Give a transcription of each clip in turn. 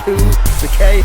to the K.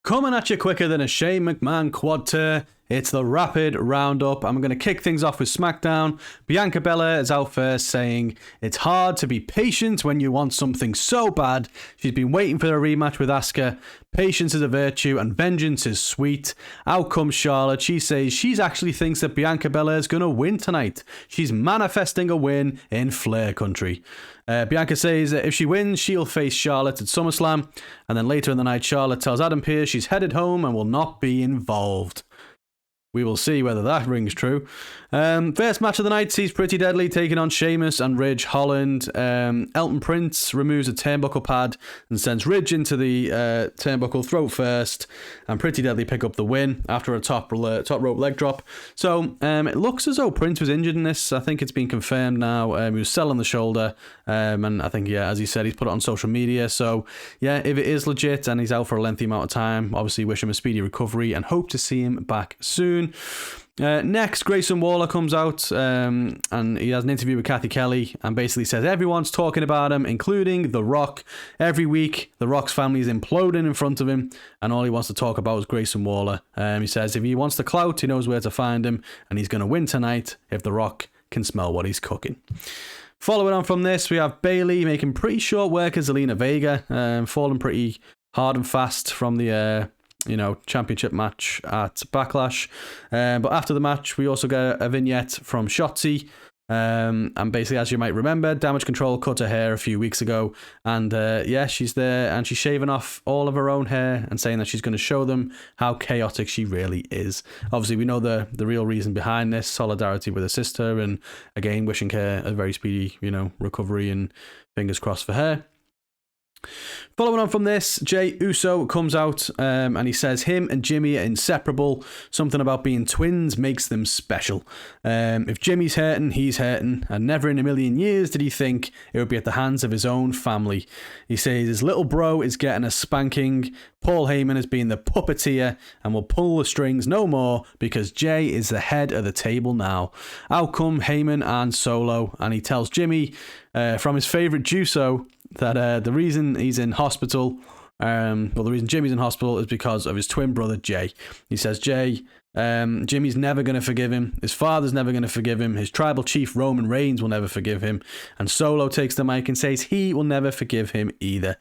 Coming at you quicker than a Shane McMahon quad tear, it's the Rapid Roundup. I'm going to kick things off with SmackDown. Bianca Belair is out first saying it's hard to be patient when you want something so bad. She's been waiting for a rematch with Asuka. Patience is a virtue and vengeance is sweet. Out comes Charlotte. She says she actually thinks that Bianca Belair is going to win tonight. She's manifesting a win in Flair country. Bianca says that if she wins, she'll face Charlotte at SummerSlam. And then later in the night, Charlotte tells Adam Pearce she's headed home and will not be involved. We will see whether that rings true. First match of the night sees Pretty Deadly taking on Sheamus and Ridge Holland. Elton Prince removes a turnbuckle pad and sends Ridge into the turnbuckle throat first. And Pretty Deadly pick up the win after a top rope leg drop. So it looks as though Prince was injured in this. I think it's been confirmed now. He was selling the shoulder. And I think, yeah, as he said, he's put it on social media. So, yeah, if it is legit and he's out for a lengthy amount of time, obviously wish him a speedy recovery and hope to see him back soon. Next, Grayson Waller comes out and he has an interview with Kathy Kelly and basically says everyone's talking about him, including The Rock. Every week, The Rock's family is imploding in front of him and all he wants to talk about is Grayson Waller. He says if he wants the clout, he knows where to find him and he's going to win tonight if The Rock can smell what he's cooking. Following on from this, we have Bayley making pretty short work of Zelina Vega, falling pretty hard and fast from the championship match at Backlash. But after the match, we also get a vignette from Shotzi. And basically, as you might remember, Damage Control cut her hair a few weeks ago. And she's there and she's shaving off all of her own hair and saying that she's going to show them how chaotic she really is. Obviously, we know the real reason behind this, solidarity with her sister. And again, wishing her a very speedy, recovery and fingers crossed for her. Following on from this, Jey Uso comes out and he says him and Jimmy are inseparable. Something about being twins makes them special. If Jimmy's hurting, he's hurting. And never in a million years did he think it would be at the hands of his own family. He says his little bro is getting a spanking. Paul Heyman has been the puppeteer and will pull the strings no more because Jey is the head of the table now. Out come Heyman and Solo and he tells Jimmy from his favourite Juso that the reason he's in hospital, the reason Jimmy's in hospital is because of his twin brother, Jey. He says, Jimmy's never going to forgive him. His father's never going to forgive him. His tribal chief, Roman Reigns, will never forgive him. And Solo takes the mic and says he will never forgive him either.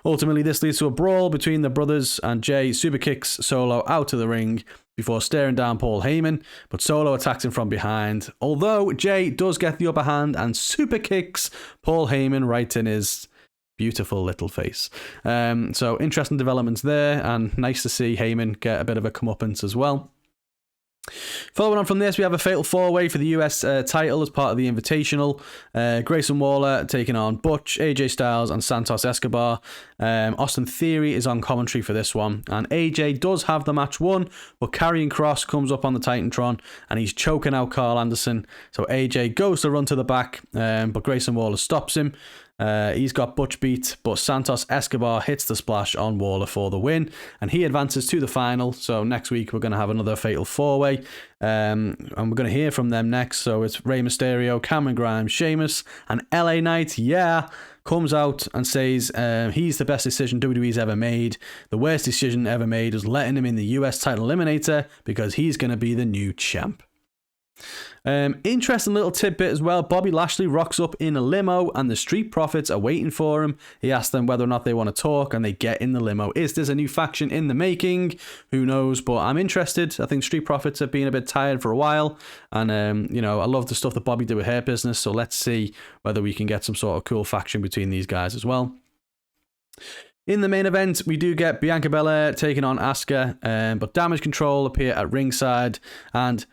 Ultimately, this leads to a brawl between the brothers and Jey super kicks Solo out of the ring before staring down Paul Heyman, but Solo attacks him from behind. Although Jey does get the upper hand and super kicks Paul Heyman right in his beautiful little face. So interesting developments there, and nice to see Heyman get a bit of a comeuppance as well. Following on from this, we have a fatal four-way for the US title as part of the Invitational. Grayson Waller taking on Butch, AJ Styles and Santos Escobar. Austin Theory is on commentary for this one, and AJ does have the match won, but Karrion Kross comes up on the Titantron and he's choking out Carl Anderson. So AJ goes to run to the back, but Grayson Waller stops him. He's got Butch beat, but Santos Escobar hits the splash on Waller for the win, and he advances to the final. So next week we're going to have another fatal four-way, and we're going to hear from them next. So it's Rey Mysterio, Cameron Grimes, Sheamus, and LA Knight, comes out and says he's the best decision WWE's ever made. The worst decision ever made is letting him in the US title eliminator because he's going to be the new champ. Interesting little tidbit as well. Bobby Lashley rocks up in a limo and the Street Profits are waiting for him. He asks them whether or not they want to talk and they get in the limo. Is this a new faction in the making? Who knows, but I'm interested. I think Street Profits have been a bit tired for a while, and I love the stuff that Bobby did with Hair Business, so let's see whether we can get some sort of cool faction between these guys as well. In the main event, we do get Bianca Belair taking on Asuka, but Damage Control appear at ringside, and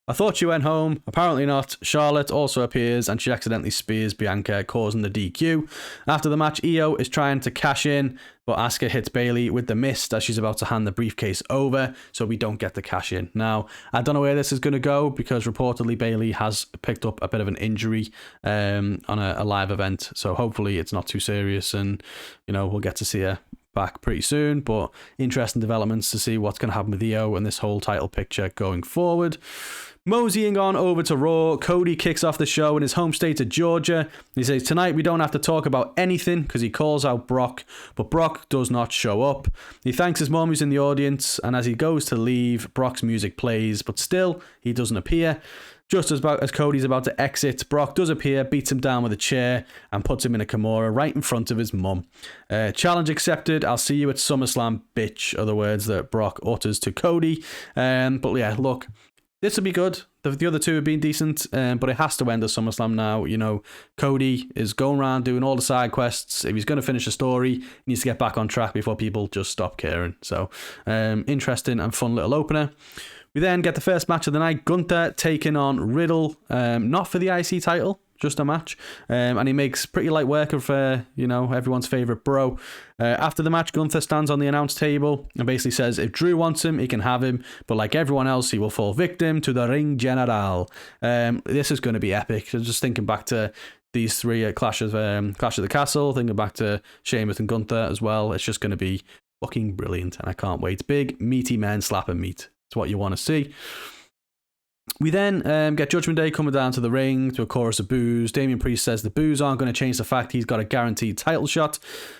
I thought she went home. Apparently not. Charlotte also appears and she accidentally spears Bianca, causing the DQ. After the match, Io is trying to cash in, but Asuka hits Bayley with the mist as she's about to hand the briefcase over, so we don't get the cash in. Now, I don't know where this is going to go because reportedly Bayley has picked up a bit of an injury on a live event, so hopefully it's not too serious and we'll get to see her back pretty soon, but interesting developments to see what's going to happen with Io and this whole title picture going forward. Moseying on over to Raw, Cody kicks off the show in his home state of Georgia. He says, tonight we don't have to talk about anything, because he calls out Brock, but Brock does not show up. He thanks his mom who's in the audience, and as he goes to leave, Brock's music plays, but still, he doesn't appear. Just as Cody's about to exit, Brock does appear, beats him down with a chair, and puts him in a Kimura right in front of his mum. Challenge accepted. I'll see you at SummerSlam, bitch, are the words that Brock utters to Cody. But yeah, look, this will be good. The other two have been decent, but it has to end at SummerSlam now. You know, Cody is going around doing all the side quests. If he's going to finish a story, he needs to get back on track before people just stop caring. So, interesting and fun little opener. We then get the first match of the night, Gunther taking on Riddle, not for the IC title, just a match, and he makes pretty light work of, everyone's favourite bro. After the match, Gunther stands on the announce table and basically says if Drew wants him, he can have him, but like everyone else, he will fall victim to the Ring General. This is going to be epic. So just thinking back to these three at Clash of the Castle, thinking back to Sheamus and Gunther as well, it's just going to be fucking brilliant, and I can't wait. Big, meaty men slapping meat. It's what you want to see. We then get Judgment Day coming down to the ring to a chorus of boos. Damian Priest says the boos aren't going to change the fact he's got a guaranteed title shot.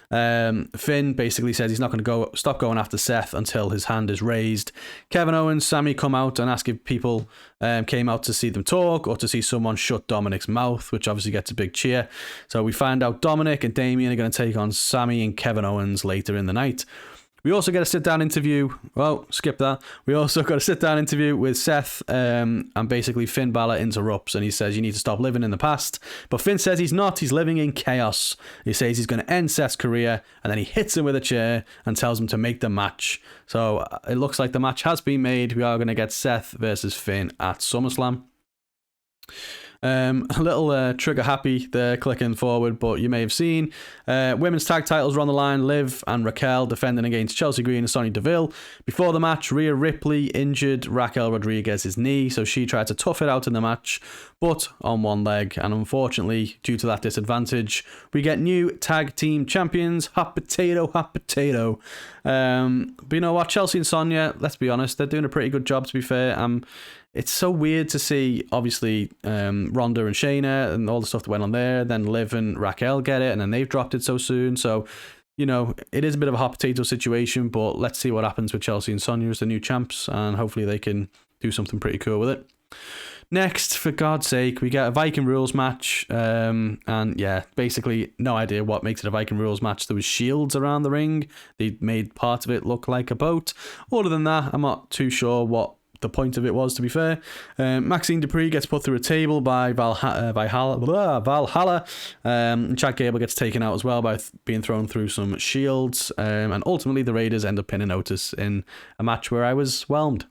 Finn basically says he's not going to stop going after Seth until his hand is raised. Kevin Owens, Sammy come out and ask if people came out to see them talk or to see someone shut Dominic's mouth, which obviously gets a big cheer. So we find out Dominic and Damian are going to take on Sammy and Kevin Owens later in the night. We also get a sit-down interview. Well, skip that. We also got a sit-down interview with Seth, and basically Finn Balor interrupts, and he says, you need to stop living in the past. But Finn says he's not. He's living in chaos. He says he's going to end Seth's career, and then he hits him with a chair and tells him to make the match. So it looks like the match has been made. We are going to get Seth versus Finn at SummerSlam. A little trigger happy there clicking forward, but you may have seen women's tag titles are on the line. Liv and Raquel defending against Chelsea Green and Sonya Deville. Before the match, Rhea Ripley injured Raquel Rodriguez's knee, so she tried to tough it out in the match, but on one leg, and unfortunately due to that disadvantage, we get new tag team champions. Hot potato. But you know what, Chelsea and Sonya, let's be honest, they're doing a pretty good job, to be fair. It's so weird to see, obviously, Ronda and Shayna and all the stuff that went on there. Then Liv and Raquel get it, and then they've dropped it so soon. So, you know, it is a bit of a hot potato situation, but let's see what happens with Chelsea and Sonya as the new champs, and hopefully they can do something pretty cool with it. Next, for God's sake, we get a Viking Rules match, and yeah, basically no idea what makes it a Viking Rules match. There was shields around the ring. They made part of it look like a boat. Other than that, I'm not too sure what the point of it was, to be fair. Maxine Dupree gets put through a table by Valhalla. Chad Gable gets taken out as well by being thrown through some shields, and ultimately the Raiders end up pinning Otis in a match where I was whelmed.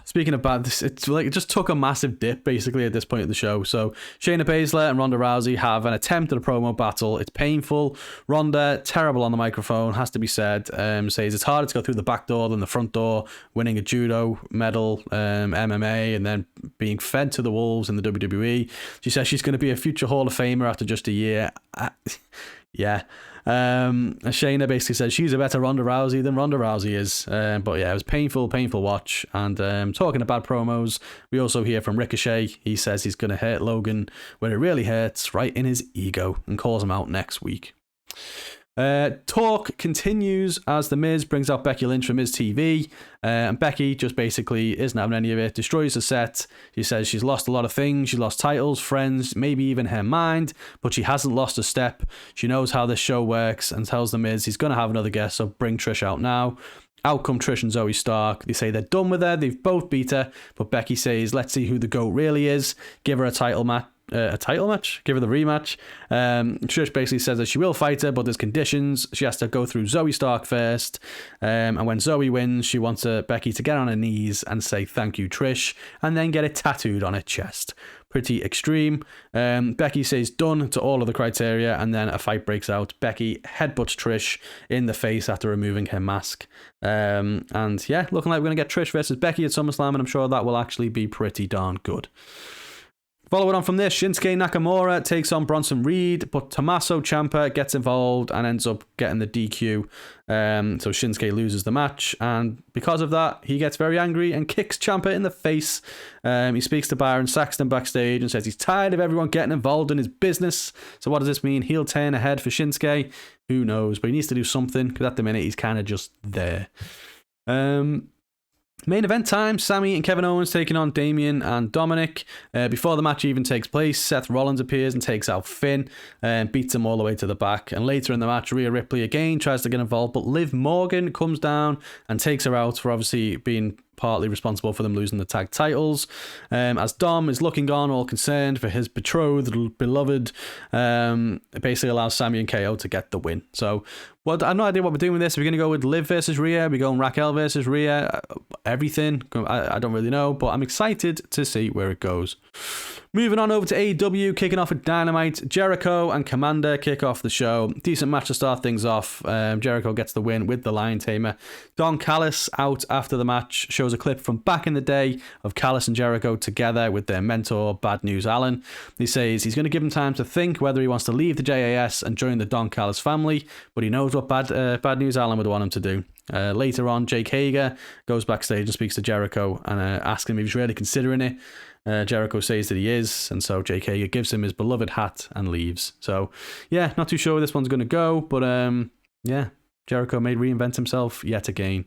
Speaking of bad, it's like it just took a massive dip basically at this point of the show. So Shayna Baszler and Ronda Rousey have an attempt at a promo battle. It's painful. Ronda, terrible on the microphone, has to be said, says it's harder to go through the back door than the front door, winning a judo medal, MMA, and then being fed to the wolves in the WWE. She says she's going to be a future Hall of Famer after just a year. Yeah. Shayna basically says she's a better Ronda Rousey than Ronda Rousey is. But yeah, it was painful watch. And talking about promos, we also hear from Ricochet. He says he's going to hurt Logan where it really hurts, right in his ego, and calls him out next week. Talk continues as The Miz brings out Becky Lynch from Miz TV, and Becky just basically isn't having any of it, destroys the set. She says she's lost a lot of things. She lost titles, friends, maybe even her mind, but she hasn't lost a step. She knows how this show works and tells The Miz he's going to have another guest, so bring Trish out now. Out come Trish and Zoe Stark. They say they're done with her. They've both beat her, but Becky says, let's see who the GOAT really is. Give her a title match. Give her the rematch. Trish basically says that she will fight her, but there's conditions. She has to go through Zoe Stark first, and when Zoe wins, she wants Becky to get on her knees and say thank you Trish, and then get it tattooed on her chest. Pretty extreme. Becky says done to all of the criteria, and then a fight breaks out. Becky headbutts Trish in the face after removing her mask, and yeah, looking like we're going to get Trish versus Becky at SummerSlam, and I'm sure that will actually be pretty darn good. Following on from this, Shinsuke Nakamura takes on Bronson Reed, but Tommaso Ciampa gets involved and ends up getting the DQ. So Shinsuke loses the match, and because of that, he gets very angry and kicks Ciampa in the face. He speaks to Byron Saxton backstage and says he's tired of everyone getting involved in his business. So what does this mean? Heel turn ahead for Shinsuke? Who knows? But he needs to do something, because at the minute he's kind of just there. Main event time, Sami and Kevin Owens taking on Damian and Dominic. Before the match even takes place, Seth Rollins appears and takes out Finn and beats him all the way to the back. And later in the match, Rhea Ripley again tries to get involved, but Liv Morgan comes down and takes her out for obviously being partly responsible for them losing the tag titles. As Dom is looking on, all concerned for his betrothed, beloved, it basically allows Sami and KO to get the win. So, well, I have no idea what we're doing with this. Are we going to go with Liv versus Rhea? Are we going Raquel versus Rhea? Everything? I don't really know, but I'm excited to see where it goes. Moving on over to AEW, kicking off with Dynamite. Jericho and Commander kick off the show. Decent match to start things off. Jericho gets the win with the Lion Tamer. Don Callis out after the match shows a clip from back in the day of Callis and Jericho together with their mentor, Bad News Allen. He says he's going to give him time to think whether he wants to leave the JAS and join the Don Callis family, but he knows what Bad News Allen would want him to do. Later on, Jake Hager goes backstage and speaks to Jericho and asks him if he's really considering it. Jericho says that he is, and so Jake Hager gives him his beloved hat and leaves. So, yeah, not too sure where this one's going to go, but yeah, Jericho may reinvent himself yet again.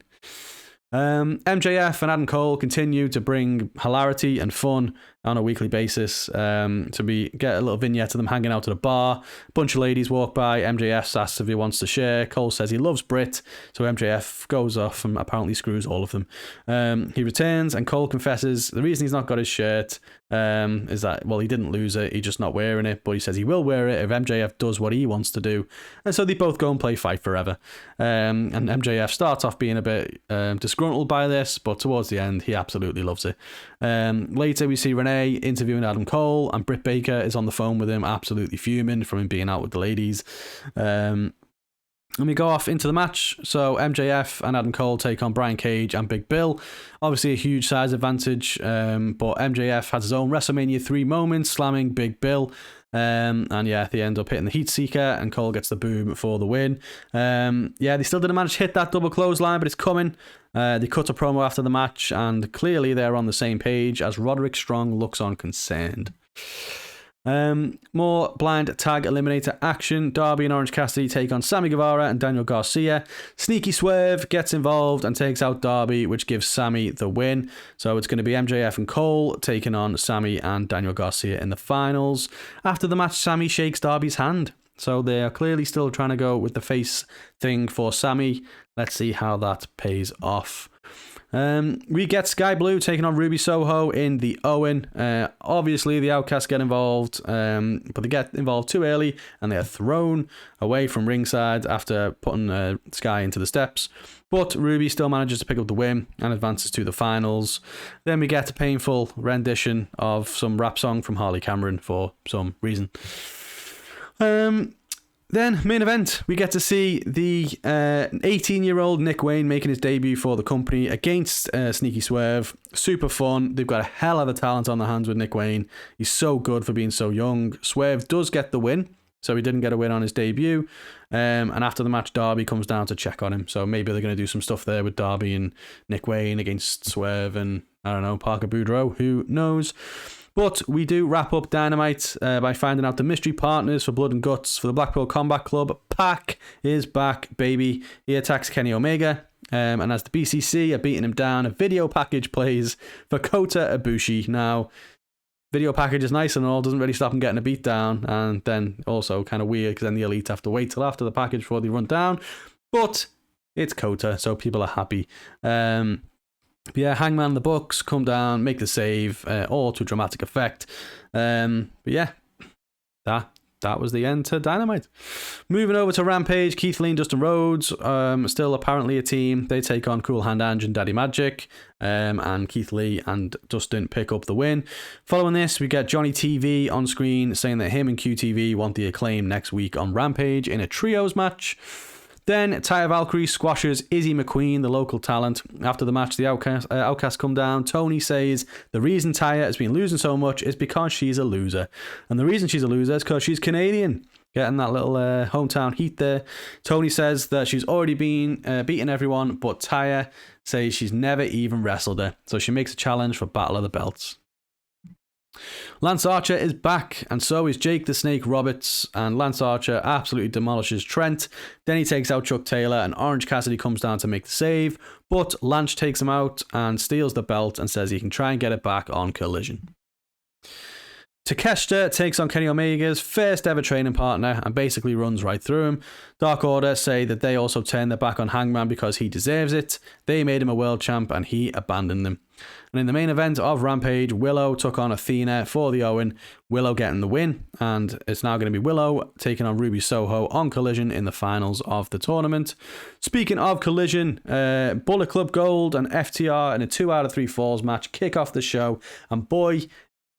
MJF and Adam Cole continue to bring hilarity and fun on a weekly basis. So we get a little vignette of them hanging out at a bar. A bunch of ladies walk by. MJF asks if he wants to share. Cole says he loves Brit, so MJF goes off and apparently screws all of them. He returns and Cole confesses the reason he's not got his shirt is that, well, he didn't lose it, he's just not wearing it, but he says he will wear it if MJF does what he wants to do. And so they both go and play Fight Forever. And MJF starts off being a bit disgruntled by this, but towards the end he absolutely loves it. Later we see Renee interviewing Adam Cole, and Britt Baker is on the phone with him, absolutely fuming from him being out with the ladies. And we go off into the match. So MJF and Adam Cole take on Brian Cage and Big Bill. Obviously a huge size advantage, but MJF has his own WrestleMania 3 moment, slamming Big Bill. And yeah, they end up hitting the Heat Seeker and Cole gets the boom for the win. Yeah, they still didn't manage to hit that double clothesline, but it's coming. They cut a promo after the match, and clearly they're on the same page as Roderick Strong looks on concerned. More blind tag eliminator action. Darby and Orange Cassidy take on Sammy Guevara and Daniel Garcia. Sneaky Swerve gets involved and takes out Darby, which gives Sammy the win. So it's going to be MJF and Cole taking on Sammy and Daniel Garcia in the finals. After the match, Sammy shakes Darby's hand. So they are clearly still trying to go with the face thing for Sammy. Let's see how that pays off. We get Sky Blue taking on Ruby Soho in the Owen. Obviously, the Outcasts get involved, but they get involved too early and they are thrown away from ringside after putting Sky into the steps. But Ruby still manages to pick up the win and advances to the finals. Then we get a painful rendition of some rap song from Harley Cameron for some reason. Then, main event, we get to see the 18-year-old Nick Wayne making his debut for the company against Sneaky Swerve. Super fun. They've got a hell of a talent on their hands with Nick Wayne. He's so good for being so young. Swerve does get the win, so he didn't get a win on his debut. And after the match, Darby comes down to check on him. So maybe they're going to do some stuff there with Darby and Nick Wayne against Swerve and, I don't know, Parker Boudreaux. Who knows? But we do wrap up Dynamite by finding out the mystery partners for Blood and Guts for the Blackpool Combat Club. Pac is back, baby. He attacks Kenny Omega. And as the BCC are beating him down, a video package plays for Kota Ibushi. Now, video package is nice and all, doesn't really stop him getting a beat down. And then also kind of weird because then the Elite have to wait till after the package before they run down. But it's Kota, so people are happy. But yeah, Hangman and the Bucks come down, make the save, all to dramatic effect. But yeah, that was the end to Dynamite. Moving over to Rampage, Keith Lee and Dustin Rhodes, still apparently a team. They take on Cool Hand Ange and Daddy Magic, and Keith Lee and Dustin pick up the win. Following this, we get Johnny TV on screen saying that him and QTV want the Acclaim next week on Rampage in a trios match. Then Taya Valkyrie squashes Izzy McQueen, the local talent. After the match, the Outcasts come down. Tony says the reason Taya has been losing so much is because she's a loser. And the reason she's a loser is because she's Canadian. Getting that little hometown heat there. Tony says that she's already been beating everyone, but Taya says she's never even wrestled her. So she makes a challenge for Battle of the Belts. Lance Archer is back, and so is Jake the Snake Roberts, and Lance Archer absolutely demolishes Trent. Then he takes out Chuck Taylor, and Orange Cassidy comes down to make the save, but Lance takes him out and steals the belt and says he can try and get it back on Collision. Takeshita takes on Kenny Omega's first ever training partner and basically runs right through him. Dark Order say that they also turn their back on Hangman because he deserves it. They made him a world champ and he abandoned them. And in the main event of Rampage, Willow took on Athena for the Owen, Willow getting the win, and it's now going to be Willow taking on Ruby Soho on Collision in the finals of the tournament. Speaking of Collision, Bullet Club Gold and FTR in a 2 out of 3 falls match kick off the show, and boy,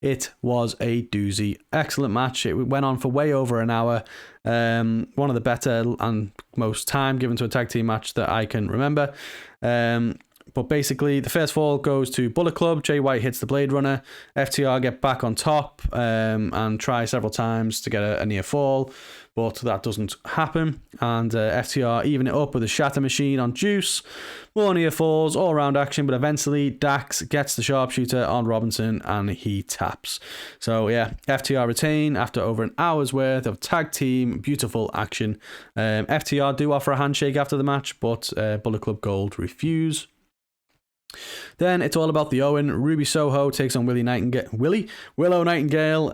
it was a doozy. Excellent match. It went on for way over an hour. One of the better and most time given to a tag team match that I can remember. But basically, the first fall goes to Bullet Club. Jay White hits the Blade Runner. FTR get back on top and try several times to get a near fall, but that doesn't happen. And FTR even it up with a Shatter Machine on Juice. More near falls, all around action, but eventually Dax gets the sharpshooter on Robinson and he taps. So yeah, FTR retain after over an hour's worth of tag team beautiful action. FTR do offer a handshake after the match, but Bullet Club Gold refuse. Then it's all about the Owen. Ruby Soho takes on Willow Nightingale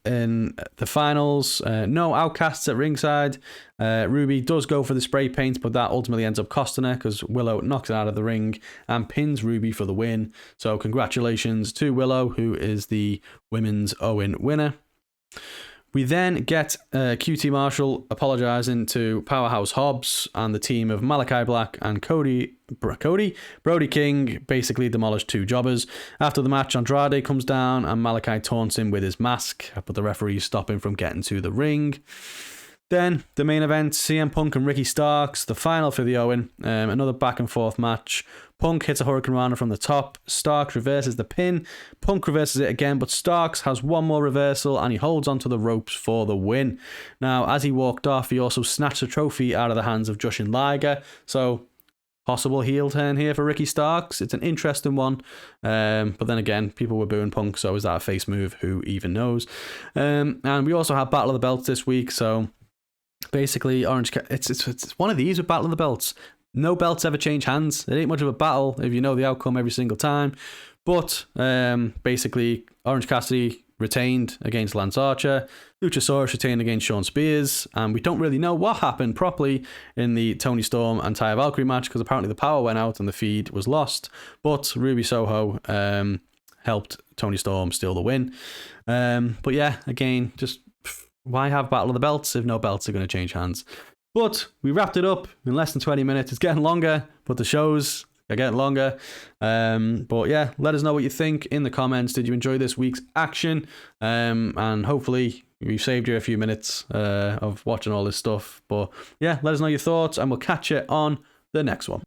in the finals. No Outcasts at ringside. Ruby does go for the spray paint, but that ultimately ends up costing her because Willow knocks it out of the ring and pins Ruby for the win. So congratulations to Willow, who is the Women's Owen winner. We then get QT Marshall apologising to Powerhouse Hobbs and the team of Malachi Black and Brody King basically demolished 2 jobbers. After the match, Andrade comes down and Malachi taunts him with his mask, but the referees stop him from getting to the ring. Then the main event, CM Punk and Ricky Starks, the final for the Owen. Another back and forth match. Punk hits a Hurricane Rana from the top. Starks reverses the pin. Punk reverses it again, but Starks has one more reversal and he holds onto the ropes for the win. Now, as he walked off, he also snatched the trophy out of the hands of Jushin Liger. So, possible heel turn here for Ricky Starks. It's an interesting one. But then again, people were booing Punk, so is that a face move? Who even knows? And we also have Battle of the Belts this week, so basically, it's one of these with Battle of the Belts. No belts ever change hands. It ain't much of a battle if you know the outcome every single time. But basically, Orange Cassidy retained against Lance Archer. Luchasaurus retained against Shawn Spears. And we don't really know what happened properly in the Tony Storm and Taya Valkyrie match because apparently the power went out and the feed was lost. But Ruby Soho helped Tony Storm steal the win. But yeah, again, just why have Battle of the Belts if no belts are going to change hands? But we wrapped it up in less than 20 minutes. It's getting longer, but the shows are getting longer. But yeah, let us know what you think in the comments. Did you enjoy this week's action? And hopefully we've saved you a few minutes of watching all this stuff. But yeah, let us know your thoughts and we'll catch you on the next one.